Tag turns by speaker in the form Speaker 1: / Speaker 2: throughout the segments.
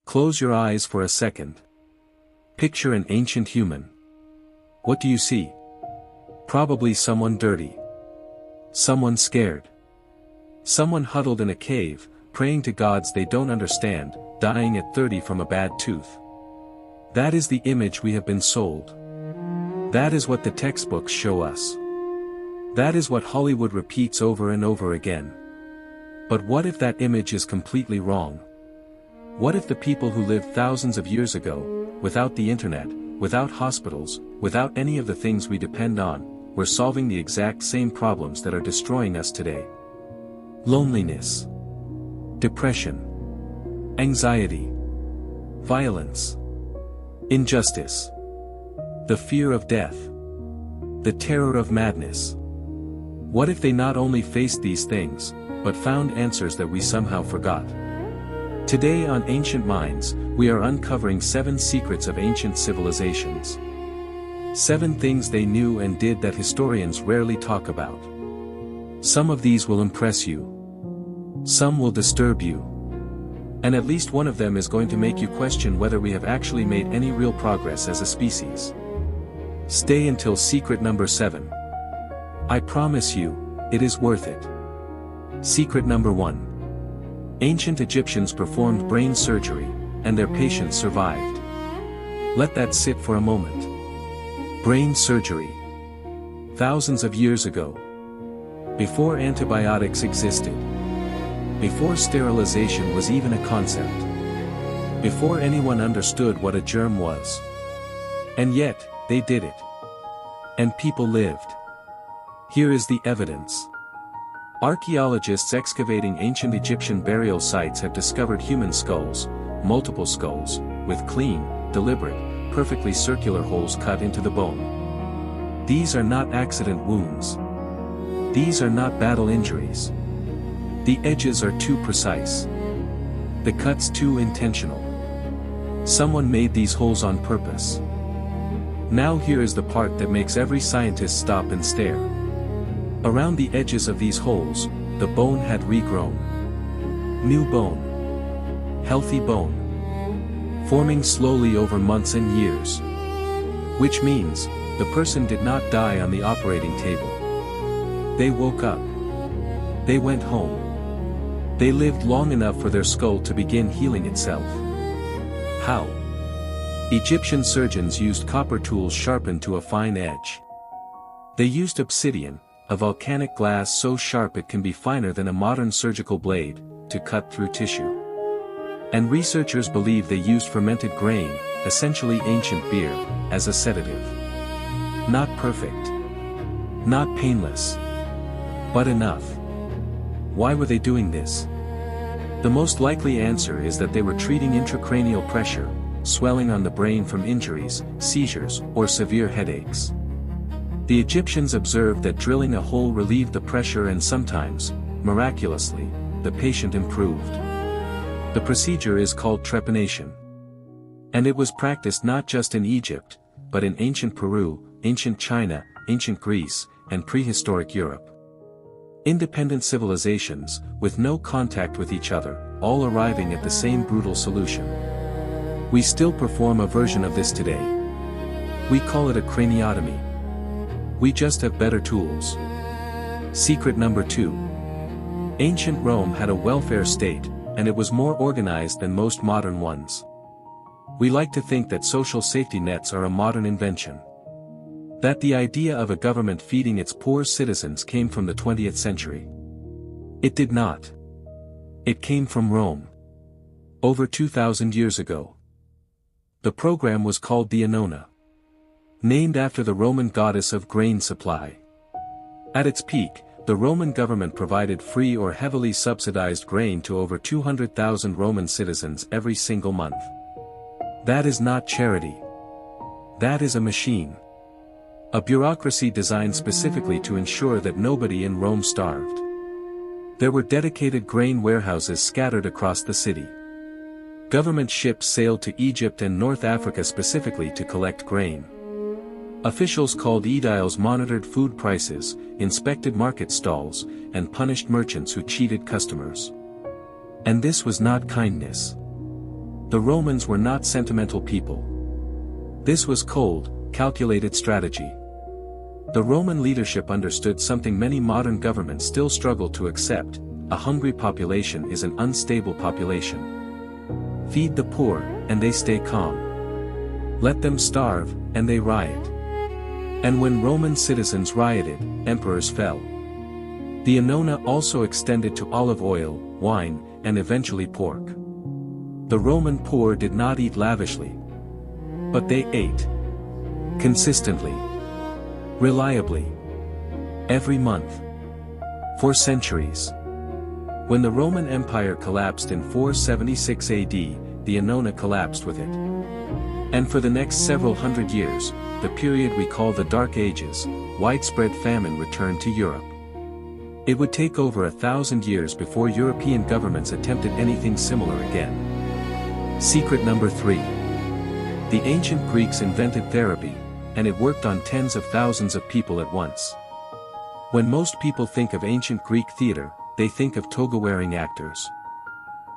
Speaker 1: Close your eyes for a second. Picture an ancient human. What do you see? Probably someone dirty. Someone scared. Someone huddled in a cave, praying to gods they don't understand, dying at 30 from a bad tooth. That is the image we have been sold. That is what the textbooks show us. That is what Hollywood repeats over and over again. But what if that image is completely wrong? What if the people who lived thousands of years ago, without the internet, without hospitals, without any of the things we depend on, were solving the exact same problems that are destroying us today? Loneliness, depression, anxiety, violence, injustice, the fear of death, the terror of madness. What if they not only faced these things, but found answers that we somehow forgot? Today on Ancient Minds, we are uncovering 7 secrets of ancient civilizations. 7 things they knew and did that historians rarely talk about. Some of these will impress you. Some will disturb you. And at least one of them is going to make you question whether we have actually made any real progress as a species. Stay until secret number 7. I promise you, it is worth it. Secret number 1. Ancient Egyptians performed brain surgery, and their patients survived. Let that sit for a moment. Brain surgery. Thousands of years ago. Before antibiotics existed. Before sterilization was even a concept. Before anyone understood what a germ was. And yet, they did it. And people lived. Here is the evidence. Archaeologists excavating ancient Egyptian burial sites have discovered human skulls, multiple skulls, with clean, deliberate, perfectly circular holes cut into the bone. These are not accident wounds. These are not battle injuries. The edges are too precise. The cuts too intentional. Someone made these holes on purpose. Now here is the part that makes every scientist stop and stare. Around the edges of these holes, the bone had regrown. New bone. Healthy bone. Forming slowly over months and years. Which means, the person did not die on the operating table. They woke up. They went home. They lived long enough for their skull to begin healing itself. How? Egyptian surgeons used copper tools sharpened to a fine edge. They used obsidian, a volcanic glass so sharp it can be finer than a modern surgical blade, to cut through tissue. And researchers believe they used fermented grain, essentially ancient beer, as a sedative. Not perfect. Not painless. But enough. Why were they doing this? The most likely answer is that they were treating intracranial pressure, swelling on the brain from injuries, seizures, or severe headaches. The Egyptians observed that drilling a hole relieved the pressure and sometimes, miraculously, the patient improved. The procedure is called trepanation. And it was practiced not just in Egypt, but in ancient Peru, ancient China, ancient Greece, and prehistoric Europe. Independent civilizations, with no contact with each other, all arriving at the same brutal solution. We still perform a version of this today. We call it a craniotomy. We just have better tools. Secret number 2. Ancient Rome had a welfare state, and it was more organized than most modern ones. We like to think that social safety nets are a modern invention. That the idea of a government feeding its poor citizens came from the 20th century. It did not. It came from Rome. Over 2,000 years ago. The program was called the Annona. Named after the Roman goddess of grain supply. At its peak, the Roman government provided free or heavily subsidized grain to over 200,000 Roman citizens every single month. That is not charity. That is a machine. A bureaucracy designed specifically to ensure that nobody in Rome starved. There were dedicated grain warehouses scattered across the city. Government ships sailed to Egypt and North Africa specifically to collect grain. Officials called ediles monitored food prices, inspected market stalls, and punished merchants who cheated customers. And this was not kindness. The Romans were not sentimental people. This was cold, calculated strategy. The Roman leadership understood something many modern governments still struggle to accept: a hungry population is an unstable population. Feed the poor, and they stay calm. Let them starve, and they riot. And when Roman citizens rioted, emperors fell. The annona also extended to olive oil, wine, and eventually pork. The Roman poor did not eat lavishly. But they ate. Consistently. Reliably. Every month. For centuries. When the Roman Empire collapsed in 476 AD, the annona collapsed with it. And for the next several hundred years, the period we call the Dark Ages, widespread famine returned to Europe. It would take over 1,000 years before European governments attempted anything similar again. Secret number 3. The ancient Greeks invented therapy, and it worked on tens of thousands of people at once. When most people think of ancient Greek theater, they think of toga-wearing actors.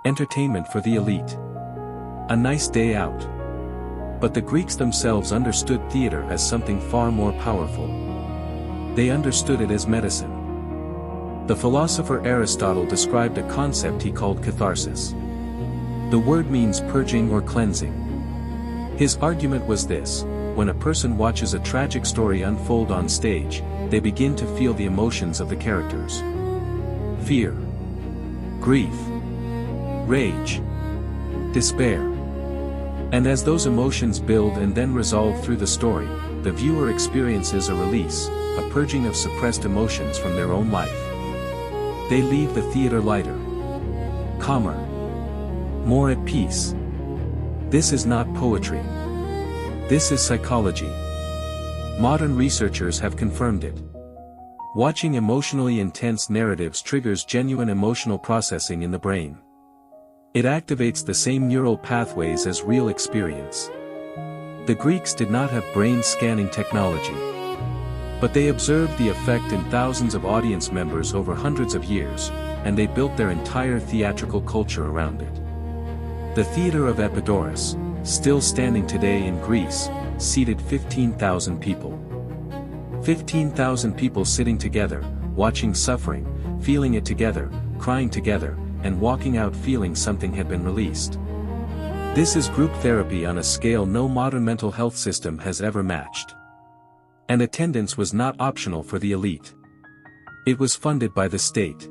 Speaker 1: Entertainment for the elite. A nice day out. But the Greeks themselves understood theater as something far more powerful. They understood it as medicine. The philosopher Aristotle described a concept he called catharsis. The word means purging or cleansing. His argument was this: when a person watches a tragic story unfold on stage, they begin to feel the emotions of the characters. Fear, grief, rage, despair. And as those emotions build and then resolve through the story, the viewer experiences a release, a purging of suppressed emotions from their own life. They leave the theater lighter, calmer, more at peace. This is not poetry. This is psychology. Modern researchers have confirmed it. Watching emotionally intense narratives triggers genuine emotional processing in the brain. It activates the same neural pathways as real experience. The Greeks did not have brain scanning technology. But they observed the effect in thousands of audience members over hundreds of years, and they built their entire theatrical culture around it. The theater of Epidaurus, still standing today in Greece, seated 15,000 people. 15,000 people sitting together, watching suffering, feeling it together, crying together, and walking out feeling something had been released. This is group therapy on a scale no modern mental health system has ever matched. And attendance was not optional for the elite. It was funded by the state.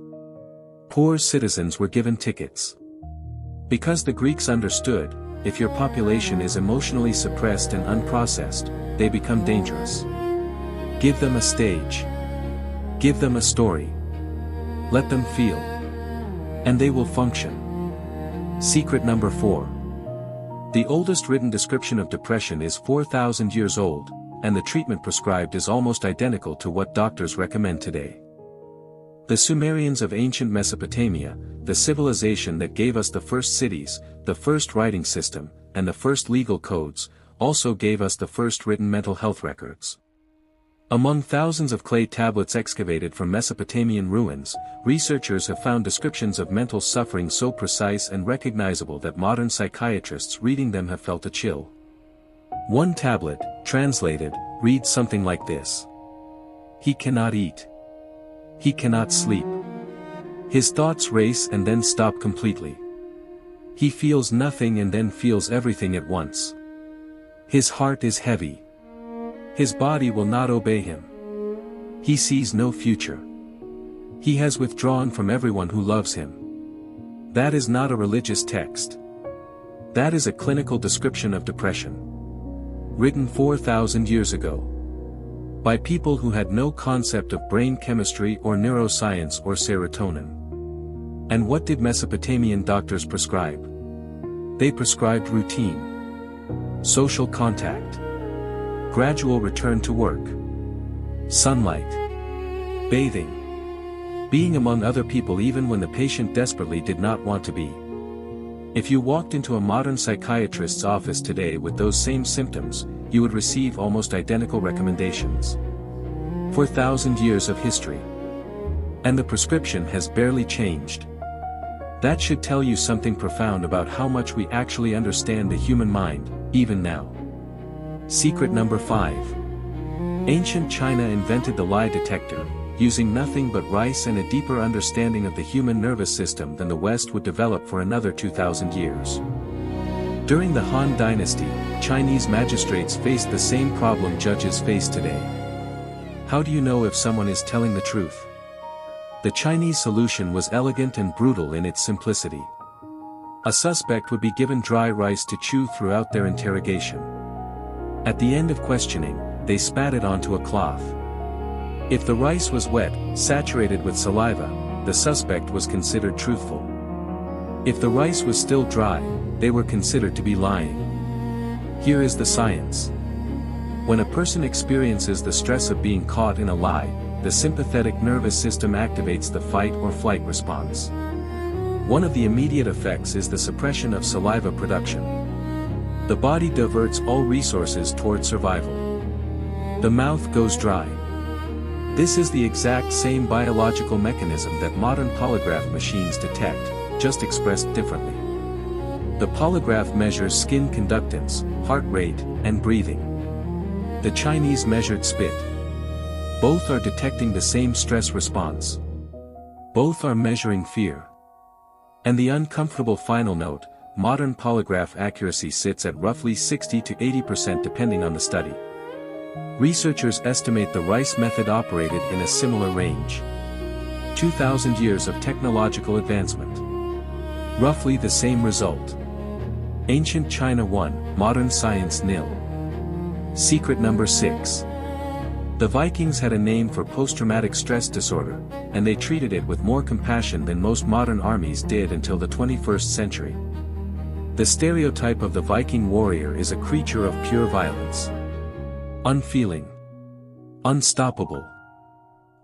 Speaker 1: Poor citizens were given tickets. Because the Greeks understood, if your population is emotionally suppressed and unprocessed, they become dangerous. Give them a stage. Give them a story. Let them feel. And they will function. Secret number 4. The oldest written description of depression is 4,000 years old, and the treatment prescribed is almost identical to what doctors recommend today. The Sumerians of ancient Mesopotamia, the civilization that gave us the first cities, the first writing system, and the first legal codes, also gave us the first written mental health records. Among thousands of clay tablets excavated from Mesopotamian ruins, researchers have found descriptions of mental suffering so precise and recognizable that modern psychiatrists reading them have felt a chill. One tablet, translated, reads something like this. He cannot eat. He cannot sleep. His thoughts race and then stop completely. He feels nothing and then feels everything at once. His heart is heavy. His body will not obey him. He sees no future. He has withdrawn from everyone who loves him. That is not a religious text. That is a clinical description of depression. Written 4,000 years ago. By people who had no concept of brain chemistry or neuroscience or serotonin. And what did Mesopotamian doctors prescribe? They prescribed routine. Social contact. Gradual return to work. Sunlight. Bathing. Being among other people even when the patient desperately did not want to be. If you walked into a modern psychiatrist's office today with those same symptoms, you would receive almost identical recommendations. 4,000 years of history. And the prescription has barely changed. That should tell you something profound about how much we actually understand the human mind, even now. Secret number 5. Ancient China invented the lie detector, using nothing but rice and a deeper understanding of the human nervous system than the West would develop for another 2,000 years. During the Han Dynasty, Chinese magistrates faced the same problem judges face today. How do you know if someone is telling the truth? The Chinese solution was elegant and brutal in its simplicity. A suspect would be given dry rice to chew throughout their interrogation. At the end of questioning, they spat it onto a cloth. If the rice was wet, saturated with saliva, the suspect was considered truthful. If the rice was still dry, they were considered to be lying. Here is the science. When a person experiences the stress of being caught in a lie, the sympathetic nervous system activates the fight or flight response. One of the immediate effects is the suppression of saliva production. The body diverts all resources toward survival. The mouth goes dry. This is the exact same biological mechanism that modern polygraph machines detect, just expressed differently. The polygraph measures skin conductance, heart rate, and breathing. The Chinese measured spit. Both are detecting the same stress response. Both are measuring fear. And the uncomfortable final note, modern polygraph accuracy sits at roughly 60 to 80% depending on the study. Researchers estimate the rice method operated in a similar range. 2,000 years of technological advancement. Roughly the same result. Ancient China 1, modern science nil. Secret number 6. The Vikings had a name for post-traumatic stress disorder, and they treated it with more compassion than most modern armies did until the 21st century. The stereotype of the Viking warrior is a creature of pure violence. Unfeeling. Unstoppable.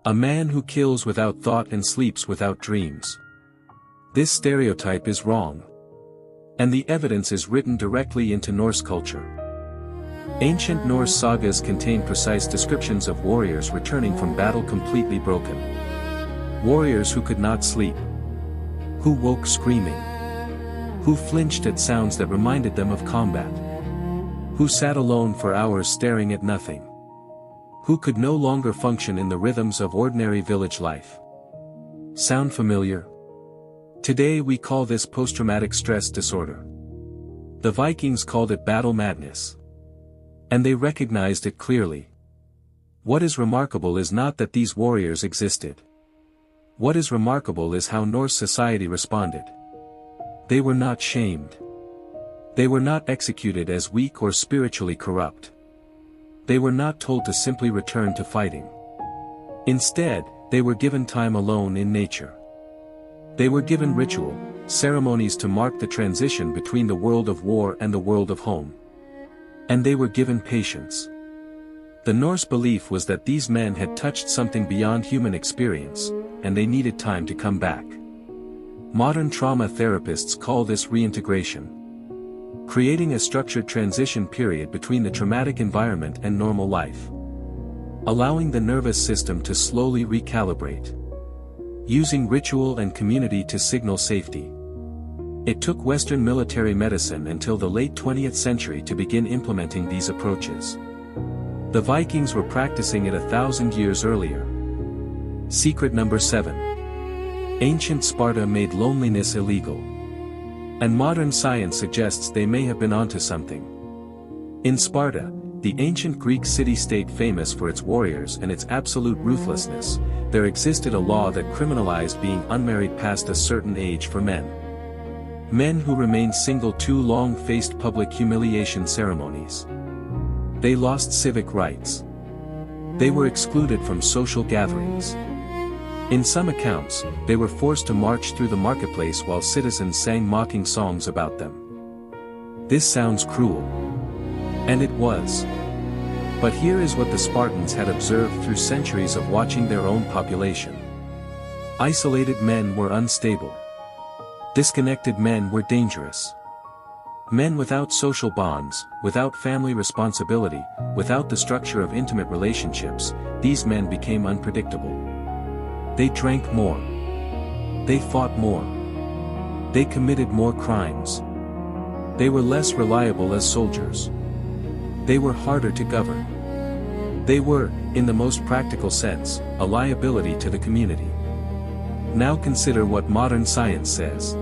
Speaker 1: A man who kills without thought and sleeps without dreams. This stereotype is wrong. And the evidence is written directly into Norse culture. Ancient Norse sagas contain precise descriptions of warriors returning from battle completely broken. Warriors who could not sleep. Who woke screaming. Who flinched at sounds that reminded them of combat. Who sat alone for hours staring at nothing. Who could no longer function in the rhythms of ordinary village life. Sound familiar? Today we call this post-traumatic stress disorder. The Vikings called it battle madness. And they recognized it clearly. What is remarkable is not that these warriors existed. What is remarkable is how Norse society responded. They were not shamed. They were not executed as weak or spiritually corrupt. They were not told to simply return to fighting. Instead, they were given time alone in nature. They were given ritual, ceremonies to mark the transition between the world of war and the world of home. And they were given patience. The Norse belief was that these men had touched something beyond human experience, and they needed time to come back. Modern trauma therapists call this reintegration. Creating a structured transition period between the traumatic environment and normal life. Allowing the nervous system to slowly recalibrate. Using ritual and community to signal safety. It took Western military medicine until the late 20th century to begin implementing these approaches. The Vikings were practicing it 1,000 years earlier. Secret number 7. Ancient Sparta made loneliness illegal. And modern science suggests they may have been onto something. In Sparta, the ancient Greek city-state famous for its warriors and its absolute ruthlessness, there existed a law that criminalized being unmarried past a certain age for men. Men who remained single too long faced public humiliation ceremonies. They lost civic rights. They were excluded from social gatherings. In some accounts, they were forced to march through the marketplace while citizens sang mocking songs about them. This sounds cruel. And it was. But here is what the Spartans had observed through centuries of watching their own population. Isolated men were unstable. Disconnected men were dangerous. Men without social bonds, without family responsibility, without the structure of intimate relationships, these men became unpredictable. They drank more. They fought more. They committed more crimes. They were less reliable as soldiers. They were harder to govern. They were, in the most practical sense, a liability to the community. Now consider what modern science says.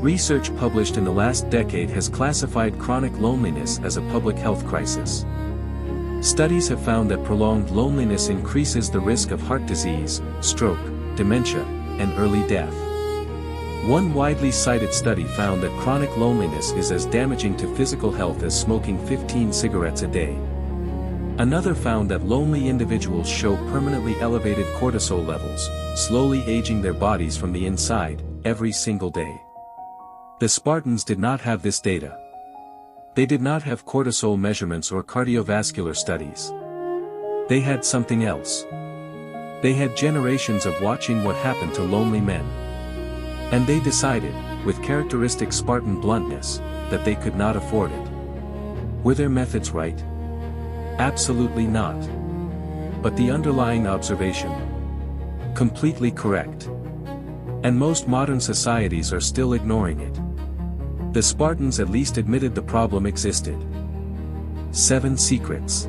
Speaker 1: Research published in the last decade has classified chronic loneliness as a public health crisis. Studies have found that prolonged loneliness increases the risk of heart disease, stroke, dementia, and early death. One widely cited study found that chronic loneliness is as damaging to physical health as smoking 15 cigarettes a day. Another found that lonely individuals show permanently elevated cortisol levels, slowly aging their bodies from the inside, every single day. The Spartans did not have this data. They did not have cortisol measurements or cardiovascular studies. They had something else. They had generations of watching what happened to lonely men. And they decided, with characteristic Spartan bluntness, that they could not afford it. Were their methods right? Absolutely not. But the underlying observation? Completely correct. And most modern societies are still ignoring it. The Spartans at least admitted the problem existed. 7 secrets.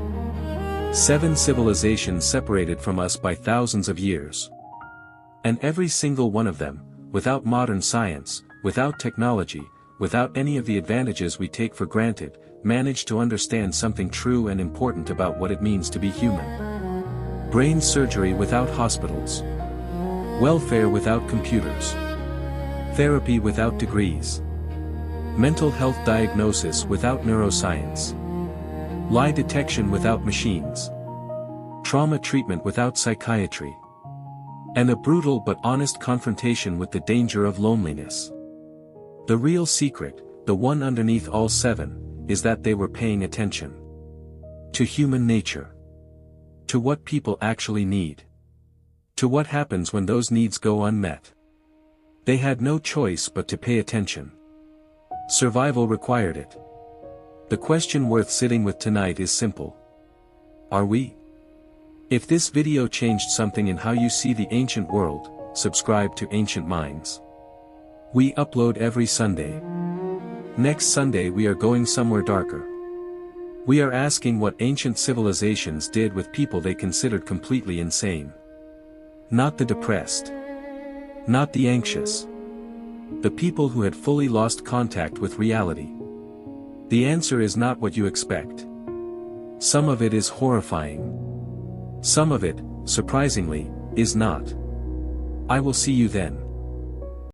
Speaker 1: 7 civilizations separated from us by thousands of years. And every single one of them, without modern science, without technology, without any of the advantages we take for granted, managed to understand something true and important about what it means to be human. Brain surgery without hospitals. Welfare without computers. Therapy without degrees. Mental health diagnosis without neuroscience. Lie detection without machines. Trauma treatment without psychiatry. And a brutal but honest confrontation with the danger of loneliness. The real secret, the one underneath all 7, is that they were paying attention. To human nature. To what people actually need. To what happens when those needs go unmet. They had no choice but to pay attention. Survival required it. The question worth sitting with tonight is simple. Are we? If this video changed something in how you see the ancient world, subscribe to Ancient Minds. We upload every Sunday. Next Sunday we are going somewhere darker. We are asking what ancient civilizations did with people they considered completely insane. Not the depressed. Not the anxious. The people who had fully lost contact with reality. The answer is not what you expect. Some of it is horrifying. Some of it, surprisingly, is not. I will see you then.